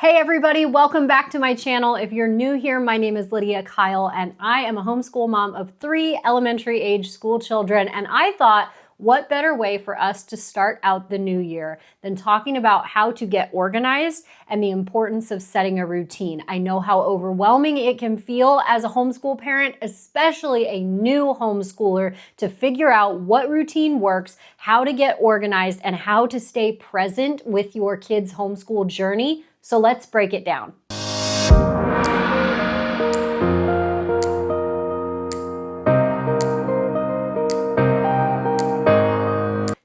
Hey everybody, welcome back to my channel. If you're new here, my name is Lydia Kyle and I am a homeschool mom of 3 elementary age school children, and I thought, what better way for us to start out the new year than talking about how to get organized and the importance of setting a routine. I know how overwhelming it can feel as a homeschool parent, especially a new homeschooler, to figure out what routine works, how to get organized, and how to stay present with your kids' homeschool journey. So let's break it down.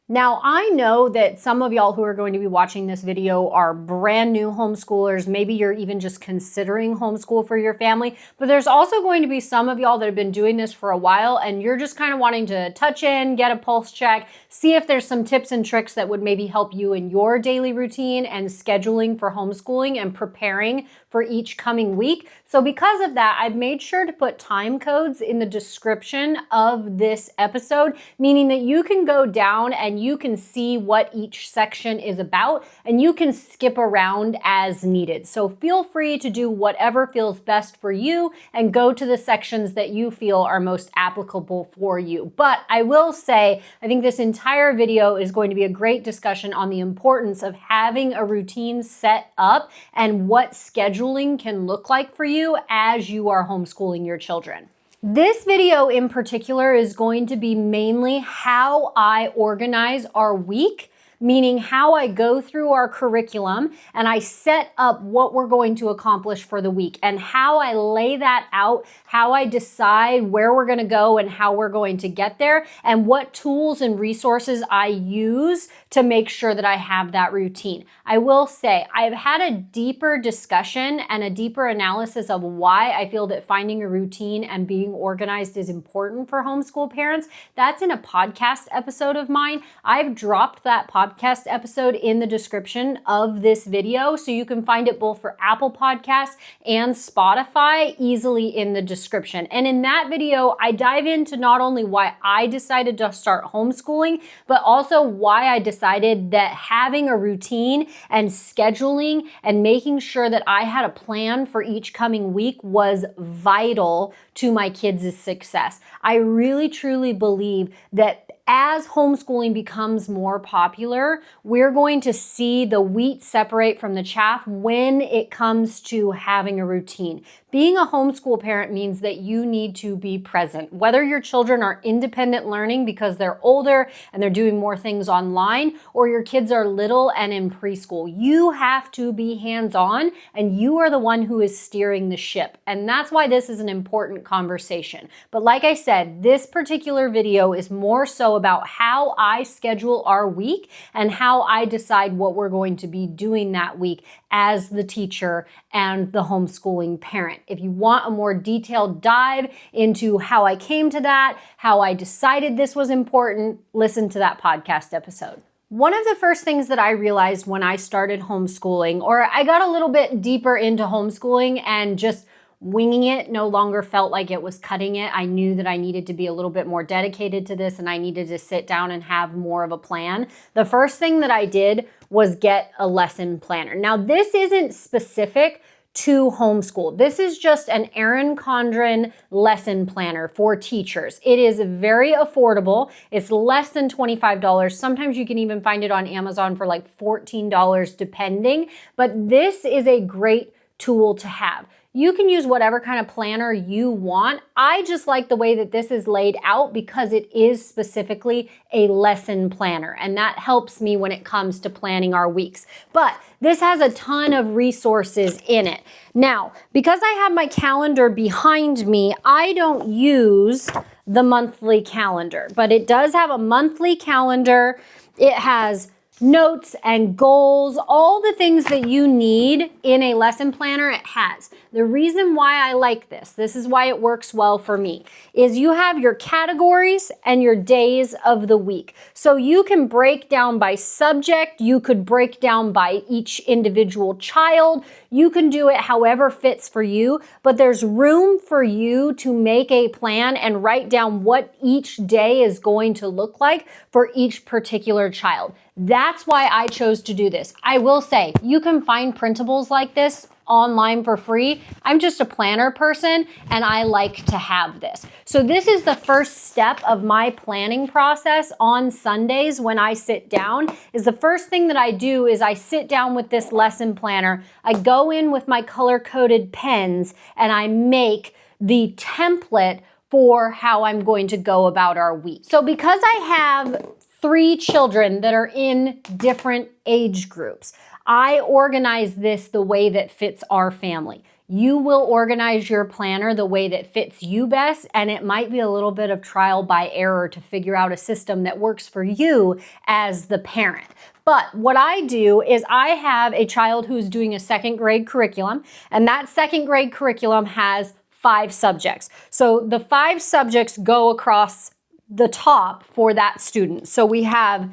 Now, I know that some of y'all who are going to be watching this video are brand new homeschoolers. Maybe you're even just considering homeschool for your family, but there's also going to be some of y'all that have been doing this for a while and you're just kind of wanting to touch in, get a pulse check, see if there's some tips and tricks that would maybe help you in your daily routine and scheduling for homeschooling and preparing for each coming week. So because of that, I've made sure to put time codes in the description of this episode, meaning that you can go down and you can see what each section is about and you can skip around as needed. So feel free to do whatever feels best for you and go to the sections that you feel are most applicable for you. But I will say, I think this entire video is going to be a great discussion on the importance of having a routine set up and what scheduling can look like for you as you are homeschooling your children. This video in particular is going to be mainly how I organize our week, meaning how I go through our curriculum and I set up what we're going to accomplish for the week and how I lay that out, how I decide where we're going to go and how we're going to get there, and what tools and resources I use to make sure that I have that routine. I will say I've had a deeper discussion and a deeper analysis of why I feel that finding a routine and being organized is important for homeschool parents. That's in a podcast episode of mine. I've dropped that podcast episode in the description of this video, so you can find it both for Apple Podcasts and Spotify easily in the description. And in that video, I dive into not only why I decided to start homeschooling, but also why I decided that having a routine and scheduling and making sure that I had a plan for each coming week was vital to my kids' success. I really truly believe that as homeschooling becomes more popular, we're going to see the wheat separate from the chaff when it comes to having a routine. Being a homeschool parent means that you need to be present. Whether your children are independent learning because they're older and they're doing more things online, or your kids are little and in preschool, you have to be hands-on and you are the one who is steering the ship. And that's why this is an important conversation. But like I said, this particular video is more so about how I schedule our week and how I decide what we're going to be doing that week as the teacher and the homeschooling parent. If you want a more detailed dive into how I came to that, how I decided this was important, listen to that podcast episode. One of the first things that I realized when I started homeschooling, or I got a little bit deeper into homeschooling and just winging it no longer felt like it was cutting it. I knew that I needed to be a little bit more dedicated to this and I needed to sit down and have more of a plan. The first thing that I did was get a lesson planner. Now, this isn't specific to homeschool. This is just an Erin Condren lesson planner for teachers. It is very affordable. It's less than $25. Sometimes you can even find it on Amazon for like $14 depending, but this is a great tool to have. You can use whatever kind of planner you want. I just like the way that this is laid out because it is specifically a lesson planner, and that helps me when it comes to planning our weeks. But this has a ton of resources in it. Now, because I have my calendar behind me, I don't use the monthly calendar, but it does have a monthly calendar. It has notes and goals, all the things that you need in a lesson planner, it has. The reason why I like this is why it works well for me, is you have your categories and your days of the week. So you can break down by subject, you could break down by each individual child, you can do it however fits for you, but there's room for you to make a plan and write down what each day is going to look like for each particular child. That's why I chose to do this. I will say, you can find printables like this online for free. I'm just a planner person and I like to have this. So this is the first step of my planning process on Sundays when I sit down. Is the first thing that I do is I sit down with this lesson planner. I go in with my color-coded pens and I make the template for how I'm going to go about our week. So because I have 3 children that are in different age groups, I organize this the way that fits our family. You will organize your planner the way that fits you best, and it might be a little bit of trial by error to figure out a system that works for you as the parent. But what I do is I have a child who's doing a 2nd grade curriculum, and that 2nd grade curriculum has 5 subjects. So the 5 subjects go across the top for that student. So we have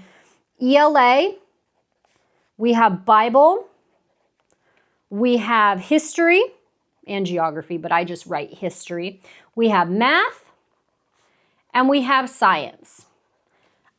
ELA, we have Bible, we have history and geography, but I just write history. We have math, and we have science.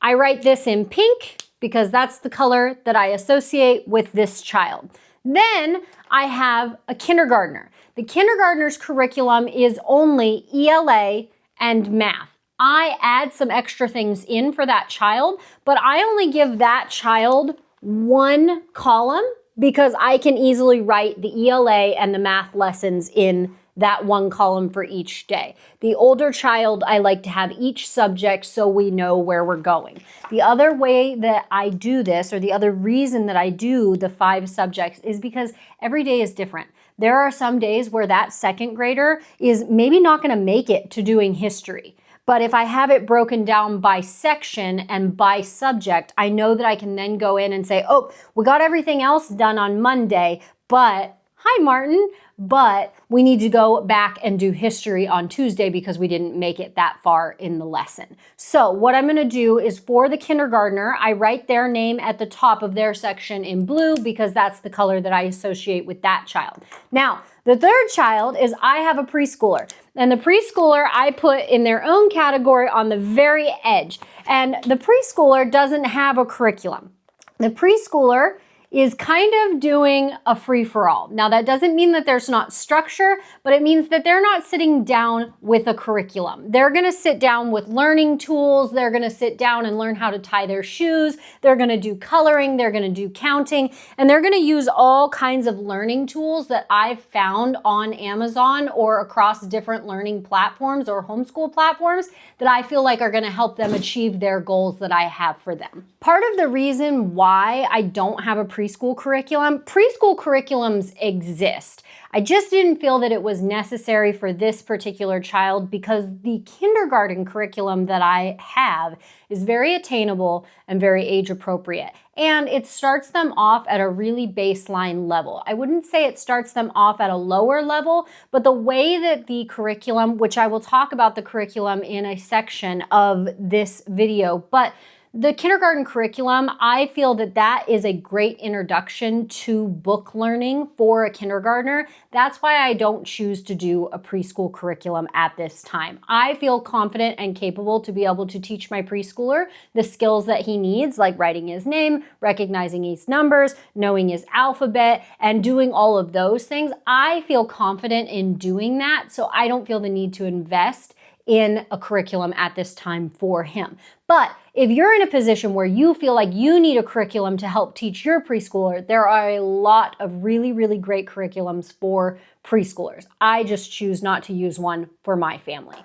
I write this in pink because that's the color that I associate with this child. Then I have a kindergartner. The kindergartner's curriculum is only ELA and math. I add some extra things in for that child, but I only give that child 1 column because I can easily write the ELA and the math lessons in that 1 column for each day. The older child, I like to have each subject so we know where we're going. The other way that I do this, or the other reason that I do the 5 subjects, is because every day is different. There are some days where that 2nd grader is maybe not going to make it to doing history. But if I have it broken down by section and by subject, I know that I can then go in and say, oh, we got everything else done on Monday, but, hi Martin, but we need to go back and do history on Tuesday because we didn't make it that far in the lesson. So what I'm gonna do is for the kindergartner, I write their name at the top of their section in blue because that's the color that I associate with that child. Now, the 3rd child is I have a preschooler. And the preschooler I put in their own category on the very edge. And the preschooler doesn't have a curriculum. The preschooler is kind of doing a free-for-all. Now that doesn't mean that there's not structure, but it means that they're not sitting down with a curriculum. They're gonna sit down with learning tools, they're gonna sit down and learn how to tie their shoes, they're gonna do coloring, they're gonna do counting, and they're gonna use all kinds of learning tools that I've found on Amazon or across different learning platforms or homeschool platforms that I feel like are gonna help them achieve their goals that I have for them. Part of the reason why I don't have a preschool curriculums exist. I just didn't feel that it was necessary for this particular child because the kindergarten curriculum that I have is very attainable and very age appropriate. And it starts them off at a really baseline level. I wouldn't say it starts them off at a lower level, but the way that the curriculum, which I will talk about the curriculum in a section of this video, but the kindergarten curriculum, I feel that that is a great introduction to book learning for a kindergartner. That's why I don't choose to do a preschool curriculum at this time. I feel confident and capable to be able to teach my preschooler the skills that he needs, like writing his name, recognizing his numbers, knowing his alphabet, and doing all of those things. I feel confident in doing that, so I don't feel the need to invest in a curriculum at this time for him. But if you're in a position where you feel like you need a curriculum to help teach your preschooler, there are a lot of really, really great curriculums for preschoolers. I just choose not to use one for my family.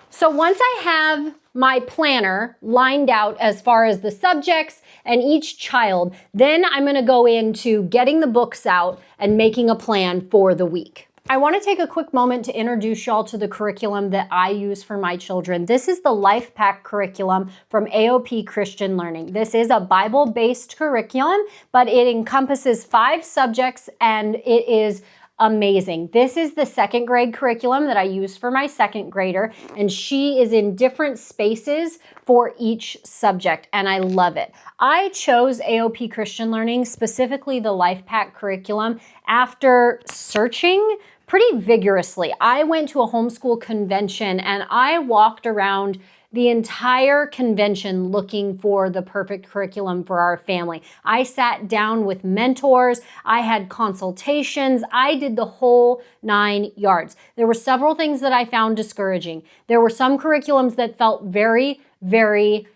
So once I have my planner lined out as far as the subjects and each child, then I'm going to go into getting the books out and making a plan for the week. I want to take a quick moment to introduce y'all to the curriculum that I use for my children. This is the Life Pack curriculum from AOP Christian Learning. This is a Bible-based curriculum, but it encompasses 5 subjects and it is amazing. This is the 2nd grade curriculum that I use for my 2nd grader, and she is in different spaces for each subject, and I love it. I chose AOP Christian Learning, specifically the Life Pack curriculum, after searching pretty vigorously. I went to a homeschool convention and I walked around the entire convention looking for the perfect curriculum for our family. I sat down with mentors. I had consultations. I did the whole 9 yards. There were several things that I found discouraging. There were some curriculums that felt very, very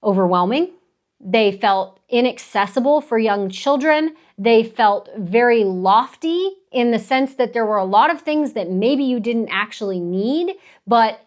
overwhelming. They felt inaccessible for young children. They felt very lofty in the sense that there were a lot of things that maybe you didn't actually need, but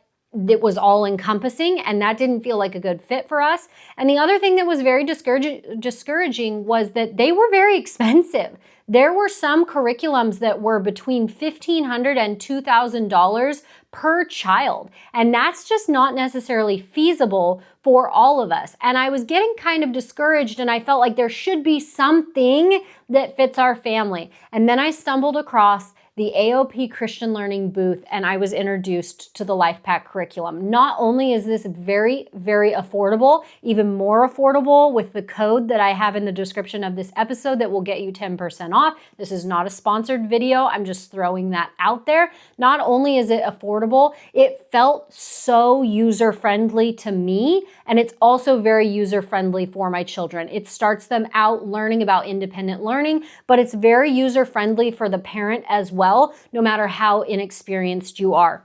it was all encompassing, and that didn't feel like a good fit for us. And the other thing that was very discouraging was that they were very expensive. There were some curriculums that were between $1,500 and $2,000 per child, and that's just not necessarily feasible for all of us. And I was getting kind of discouraged, and I felt like there should be something that fits our family. And then I stumbled across the AOP Christian Learning booth, and I was introduced to the LifePak curriculum. Not only is this very, very affordable, even more affordable with the code that I have in the description of this episode that will get you 10% off. This is not a sponsored video. I'm just throwing that out there. Not only is it affordable, it felt so user-friendly to me, and it's also very user-friendly for my children. It starts them out learning about independent learning, but it's very user-friendly for the parent as well, no matter how inexperienced you are.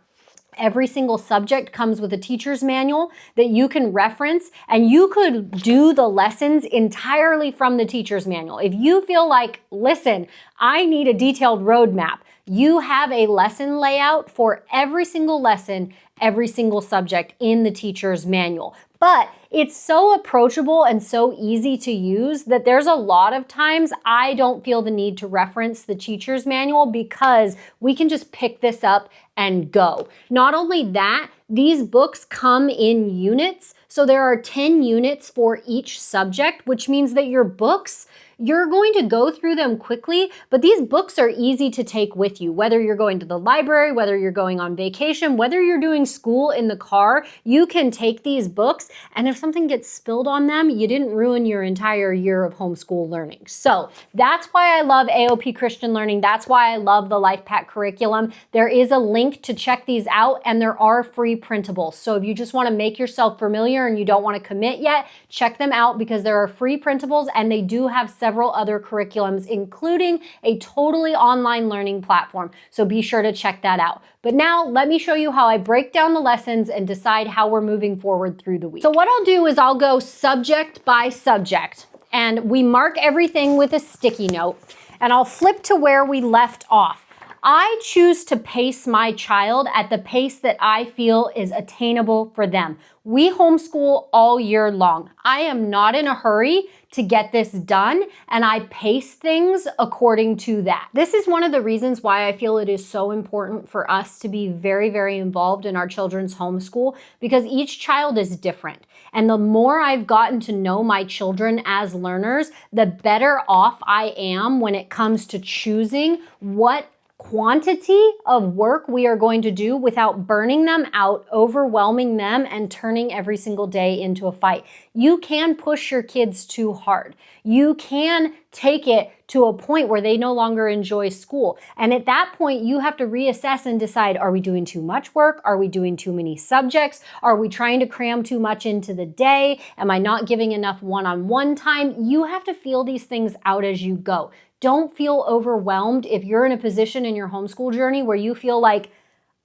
Every single subject comes with a teacher's manual that you can reference, and you could do the lessons entirely from the teacher's manual. If you feel like, listen, I need a detailed roadmap, you have a lesson layout for every single lesson, every single subject in the teacher's manual. But it's so approachable and so easy to use that there's a lot of times I don't feel the need to reference the teacher's manual because we can just pick this up and go. Not only that, these books come in units. So there are 10 units for each subject, which means that your books, you're going to go through them quickly, but these books are easy to take with you. Whether you're going to the library, whether you're going on vacation, whether you're doing school in the car, you can take these books, and if something gets spilled on them, you didn't ruin your entire year of homeschool learning. So that's why I love AOP Christian Learning. That's why I love the LifePak curriculum. There is a link to check these out, and there are free printables. So if you just want to make yourself familiar and you don't want to commit yet, check them out because there are free printables, and they do have several other curriculums, including a totally online learning platform. So be sure to check that out. But now let me show you how I break down the lessons and decide how we're moving forward through the week. So what I'll do is I'll go subject by subject, and we mark everything with a sticky note, and I'll flip to where we left off. I choose to pace my child at the pace that I feel is attainable for them. We homeschool all year long. I am not in a hurry to get this done, and I pace things according to that. This is one of the reasons why I feel it is so important for us to be very, very involved in our children's homeschool, because each child is different. And the more I've gotten to know my children as learners, the better off I am when it comes to choosing what quantity of work we are going to do without burning them out, overwhelming them, and turning every single day into a fight. You can push your kids too hard. You can take it to a point where they no longer enjoy school. And at that point, you have to reassess and decide, are we doing too much work? Are we doing too many subjects? Are we trying to cram too much into the day? Am I not giving enough one-on-one time? You have to feel these things out as you go. Don't feel overwhelmed if you're in a position in your homeschool journey where you feel like,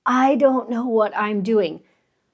I don't know what I'm doing.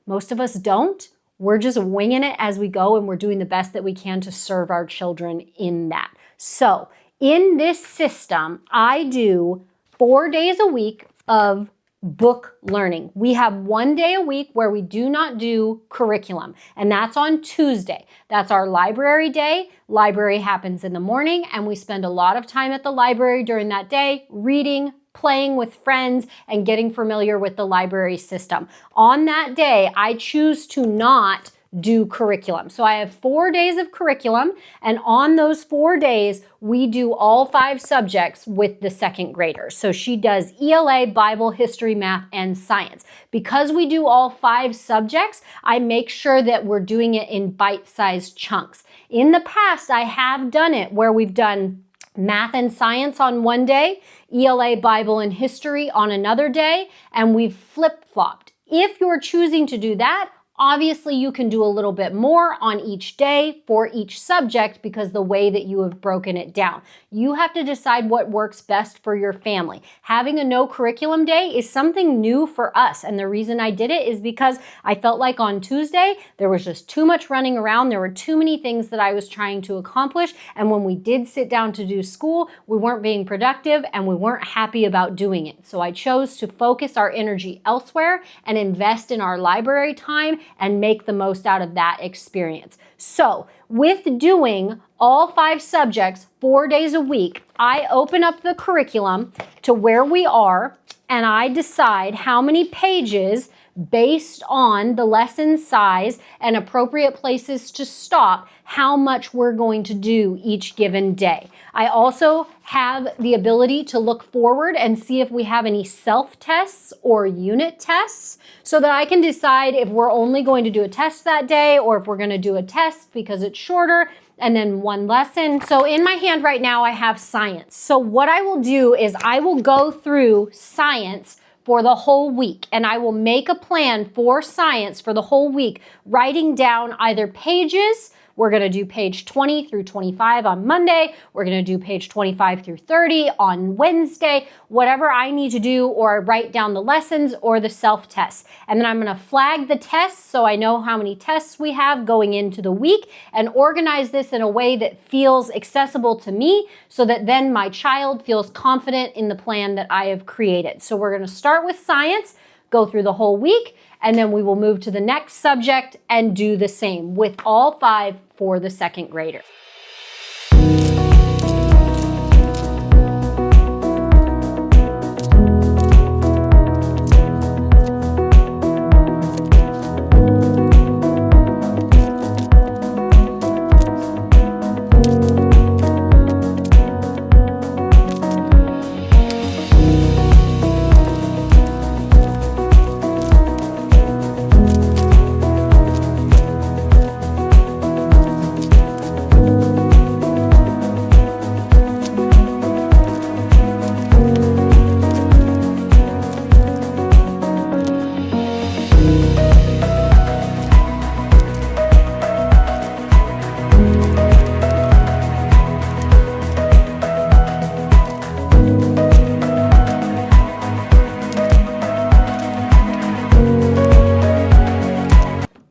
Most of us don't. We're just winging it as we go, and we're doing the best that we can to serve our children in that. So in this system, I do 4 days a week of book learning. We have 1 day a week where we do not do curriculum, and that's on Tuesday. That's our library day. Library happens in the morning, and we spend a lot of time at the library during that day, reading, playing with friends, and getting familiar with the library system. On that day, I choose to not do curriculum. So I have 4 days of curriculum, and on those 4 days, we do all 5 subjects with the second graders. So she does ELA, Bible, history, math, and science. Because we do all 5 subjects, I make sure that we're doing it in bite-sized chunks. In the past, I have done it where we've done math and science on one day, ELA, Bible, and history on another day, and we've flip-flopped. If you're choosing to do that, Obviously, you can do a little bit more on each day for each subject because the way that you have broken it down. You have to decide what works best for your family. Having a no curriculum day is something new for us. And the reason I did it is because I felt like on Tuesday, there was just too much running around. There were too many things that I was trying to accomplish. And when we did sit down to do school, we weren't being productive and we weren't happy about doing it. So I chose to focus our energy elsewhere and invest in our library time and make the most out of that experience. So with doing all 5 subjects 4 days a week, I open up the curriculum to where we are and I decide how many pages based on the lesson size and appropriate places to stop, how much we're going to do each given day. I also have the ability to look forward and see if we have any self-tests or unit tests so that I can decide if we're only going to do a test that day or if we're going to do a test because it's shorter and then one lesson. So in my hand right now, I have science. So what I will do is I will go through science for the whole week, and I will make a plan for science for the whole week, writing down either pages. We're going to do page 20 through 25 on Monday. We're going to do page 25 through 30 on Wednesday, whatever I need to do, or write down the lessons or the self-tests. And then I'm going to flag the tests so I know how many tests we have going into the week and organize this in a way that feels accessible to me so that then my child feels confident in the plan that I have created. So we're going to start with science, go through the whole week, and then we will move to the next subject and do the same with all 5 for the second grader.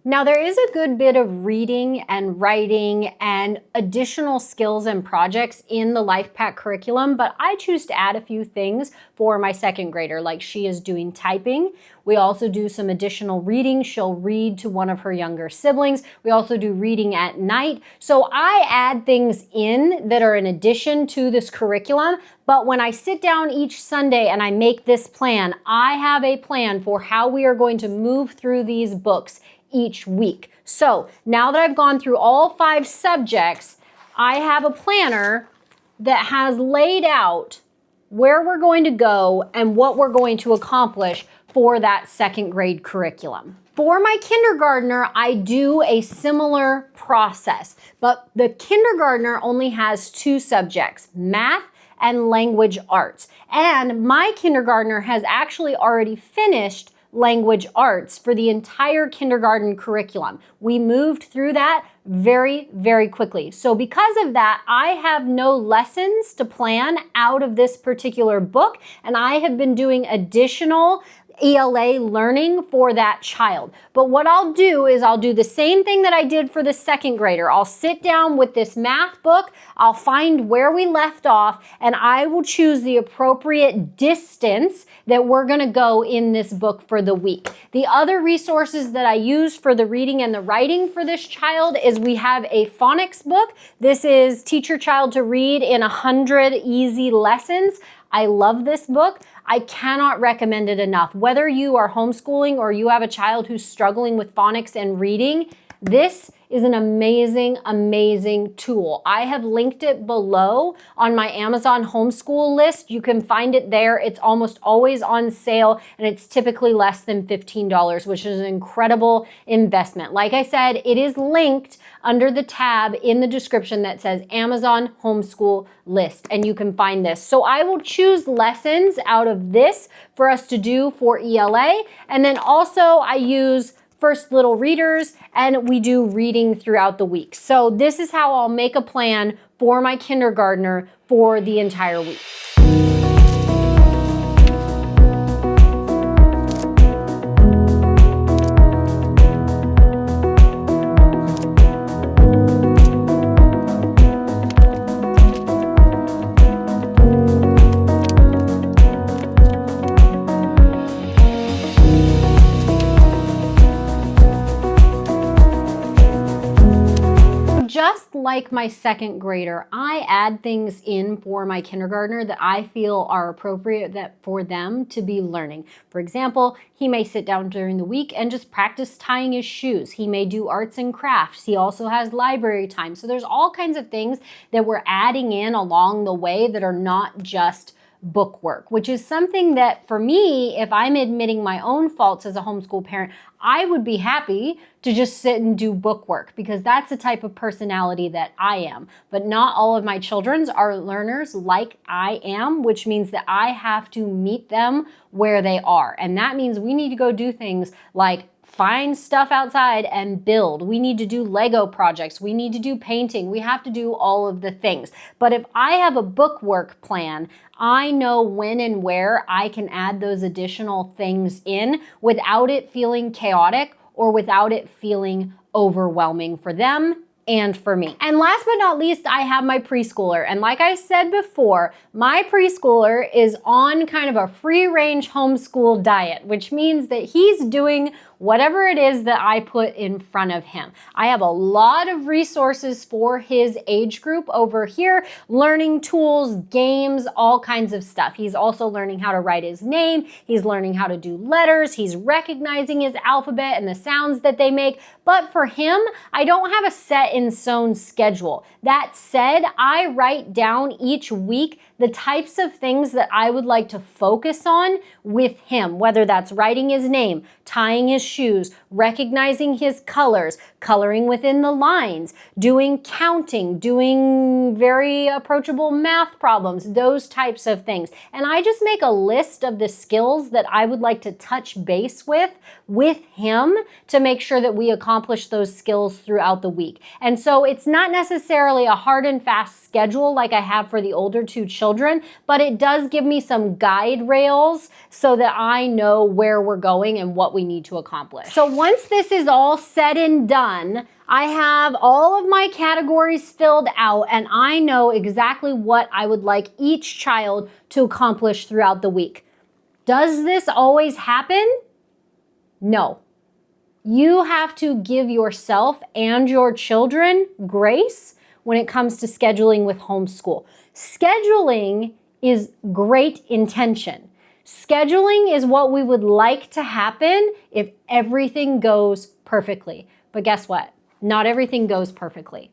Now, there is a good bit of reading and writing and additional skills and projects in the LifePak curriculum, but I choose to add a few things for my second grader, like she is doing typing. We also do some additional reading. She'll read to one of her younger siblings. We also do reading at night. So I add things in that are in addition to this curriculum, but when I sit down each Sunday and I make this plan, I have a plan for how we are going to move through these books each week. So now that I've gone through all 5 subjects, I have a planner that has laid out where we're going to go and what we're going to accomplish for that second grade curriculum. For my kindergartner, I do a similar process, but the kindergartner only has 2 subjects, math and language arts. And my kindergartner has actually already finished language arts for the entire kindergarten curriculum. We moved through that very, very quickly. So because of that, I have no lessons to plan out of this particular book, and I have been doing additional ELA learning for that child. But what I'll do is I'll do the same thing that I did for the second grader. I'll sit down with this math book, I'll find where we left off, and I will choose the appropriate distance that we're going to go in this book for the week. The other resources that I use for the reading and the writing for this child is we have a phonics book. This is Teach Your Child to Read in 100 Easy Lessons. I love this book. I cannot recommend it enough. Whether you are homeschooling or you have a child who's struggling with phonics and reading, this is an amazing, amazing tool. I have linked it below on my Amazon Homeschool list. You can find it there. It's almost always on sale, and it's typically less than $15, which is an incredible investment. Like I said, it is linked under the tab in the description that says Amazon Homeschool List, and you can find this. So I will choose lessons out of this for us to do for ELA, and then also I use first little readers, and we do reading throughout the week. So this is how I'll make a plan for my kindergartner for the entire week. Just like my second grader, I add things in for my kindergartner that I feel are appropriate for them to be learning. For example, he may sit down during the week and just practice tying his shoes. He may do arts and crafts. He also has library time. So there's all kinds of things that we're adding in along the way that are not just book work, which is something that for me, if I'm admitting my own faults as a homeschool parent, I would be happy to just sit and do book work because that's the type of personality that I am. But not all of my children are learners like I am, which means that I have to meet them where they are. And that means we need to go do things like find stuff outside and build. We need to do Lego projects. We need to do painting. We have to do all of the things. But if I have a book work plan, I know when and where I can add those additional things in without it feeling chaotic or without it feeling overwhelming for them and for me. And last but not least, I have my preschooler. And like I said before, my preschooler is on kind of a free-range homeschool diet, which means that he's doing whatever it is that I put in front of him. I have a lot of resources for his age group over here, learning tools, games, all kinds of stuff. He's also learning how to write his name. He's learning how to do letters. He's recognizing his alphabet and the sounds that they make. But for him, I don't have a set in stone schedule. That said, I write down each week the types of things that I would like to focus on with him, whether that's writing his name, tying his shoes, recognizing his colors, coloring within the lines, doing counting, doing very approachable math problems, those types of things. And I just make a list of the skills that I would like to touch base with him to make sure that we accomplish those skills throughout the week. And so it's not necessarily a hard and fast schedule like I have for the older two children, but it does give me some guide rails so that I know where we're going and what we need to accomplish. So once this is all said and done, I have all of my categories filled out and I know exactly what I would like each child to accomplish throughout the week. Does this always happen? No. You have to give yourself and your children grace when it comes to scheduling with homeschool. Scheduling is great intention. Scheduling is what we would like to happen if everything goes perfectly. But guess what? Not everything goes perfectly.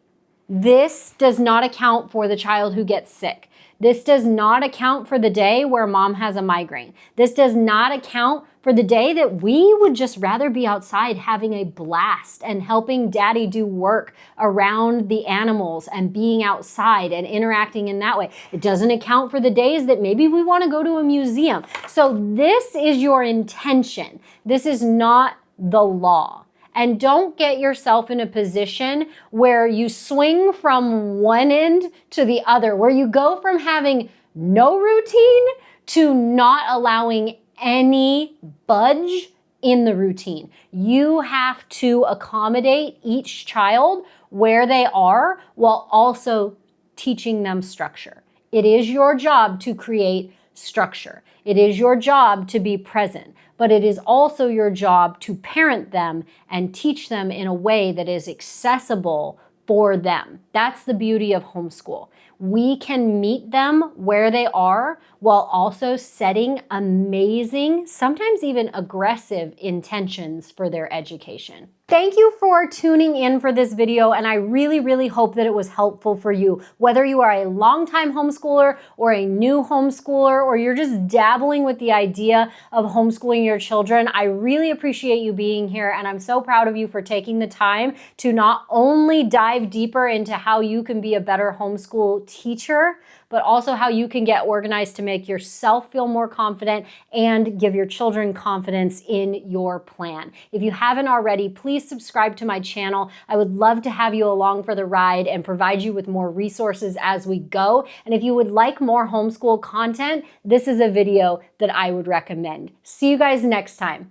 This does not account for the child who gets sick. This does not account for the day where mom has a migraine. This does not account for the day that we would just rather be outside having a blast and helping daddy do work around the animals and being outside and interacting in that way. It doesn't account for the days that maybe we want to go to a museum. So this is your intention. This is not the law. And don't get yourself in a position where you swing from one end to the other, where you go from having no routine to not allowing any budge in the routine. You have to accommodate each child where they are while also teaching them structure. It is your job to create structure. It is your job to be present, but it is also your job to parent them and teach them in a way that is accessible for them. That's the beauty of homeschool. We can meet them where they are while also setting amazing, sometimes even aggressive intentions for their education. Thank you for tuning in for this video, and I really, really hope that it was helpful for you. Whether you are a longtime homeschooler or a new homeschooler, or you're just dabbling with the idea of homeschooling your children, I really appreciate you being here, and I'm so proud of you for taking the time to not only dive deeper into how you can be a better homeschool teacher, but also how you can get organized to make yourself feel more confident and give your children confidence in your plan. If you haven't already, please subscribe to my channel. I would love to have you along for the ride and provide you with more resources as we go. And if you would like more homeschool content, this is a video that I would recommend. See you guys next time.